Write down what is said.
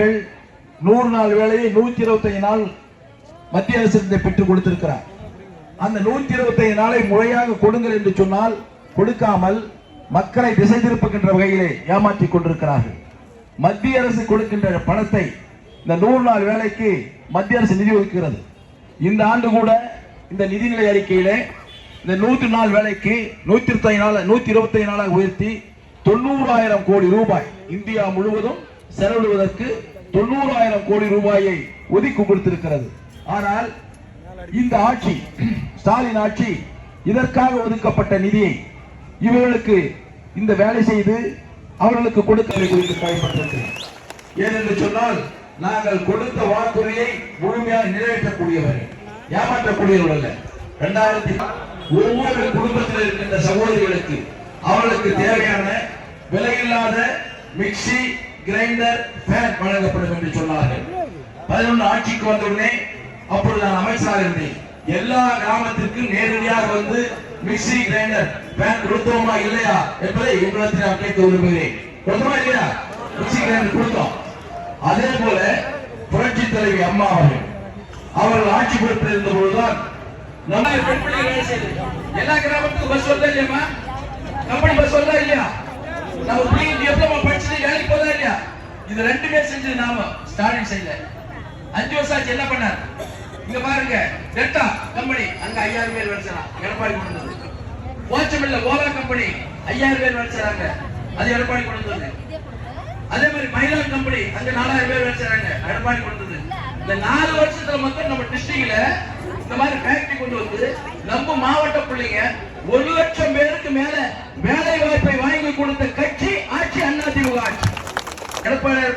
100 நாள் வேலையை 125 நாள் மத்திய அரசு பெற்றுக் கொடுத்திருக்கிறார். அந்த 125 நாளை முறையாக கொடுங்கள் என்று சொன்னால் கொடுக்காமல் மக்களை திசை திருப்புகின்ற வகையிலே ஏமாற்றிக் கொண்டிருக்கிறார்கள். மத்திய அரசு கொடுக்கின்ற பணத்தை இந்த 100 நாள் வேலைக்கு மத்திய அரசு நிதி ஒதுக்குகிறது. இந்த ஆண்டு கூட இந்த நிதிநிலை அறிக்கையிலே இந்த 100 நாள் வேலைக்கு 125 நாளாக உயர்த்தி 90,000 கோடி ரூபாய் இந்தியா முழுவதும் செலவிடுவதற்கு 90,000 கோடி ரூபாயை ஒதுக்கி கொடுத்திருக்கிறது. ஆனால் இந்த ஆட்சி, ஸ்டாலின் ஆட்சி, இதற்காக ஒதுக்கப்பட்ட நிதியை இவர்களுக்கு இந்த வேலை செய்து அவர்களுக்கு கொடுக்க பயன்படுத்திருக்கிறோம். ஏனென்று சொன்னால் நாங்கள் கொடுத்த வாக்குறுதியை முழுமையாக நிறைவேற்றக்கூடியவர்கள், ஏமாற்றக்கூடியவர்கள் அல்ல. 2000 ஒவ்வொரு குடும்பத்தில் இருக்கின்ற சகோதரிகளுக்கு அவர்களுக்கு தேவையான விலையில்லாத மிக்சி, கிரைண்டர், ஃபேன் வழங்கப்படும் என்று சொன்னார்கள். 11 ஆட்சிக்கு வந்தவுடனே அப்பொழுது நான் அமைச்சராக இருந்தேன். எல்லா கிராமத்திற்கும் நேரடியாக வந்து மிக்சி, கிரைண்டர், ஃபேன் கொடுத்தோமா இல்லையா என்பதை உங்களிடத்தில் நான் கேட்க விரும்புகிறேன். கொடுத்தோமா இல்லையா? மிக்சி, கிரைண்டர் கொடுத்தோம். அதே போல புரட்சி தலைவி அம்மா அவர்கள் ஆட்சி பொறுப்பில் இருந்த பொழுதுதான் எல்லா கிராமத்துக்கும் பஸ் வருதா இல்லையா? கம்பெனி பஸ் வருதா இல்லையா? நம்ம பிள்ளைங்க டிப்ளமா படிச்சுட்டு வேலைக்கு போதா இல்லையா? இது ரெண்டுமே செஞ்சது நாம ஸ்டாலின் செய்யல. 5 வருஷம் ஆச்சு. என்ன பண்ணார்? இங்க பாருங்க, டெல்டா கம்பெனி அங்க 5000 பேர் வேலை செய்யறாங்க, எடப்பாடி கொண்டு வந்தது. ஓச்சமில்ல ஓலா கம்பெனி 5000 பேர் வேலை செய்யறாங்க, அது எடப்பாடி கொண்டு வந்தது. அதே மாதிரி மயிலான் கம்பெனி அங்க 4000 பேர் வேலை செய்யறாங்க, எடப்பாடி கொண்டு வந்தது. இந்த 4 வருஷத்துல மட்டும் நம்ம டிஸ்ட்ரிக்ட்ல இந்த மாதிரி ஃபேக்டரி கொண்டு வந்து நம்ம மாவட்ட பிள்ளைங்க 1 லட்சம் பேருக்கு மேல வேலை வாய்ப்பை வாங்கி கொடுத்த கட்சி ஆட்சி அதிமுக ஆட்சி. எடப்பாடி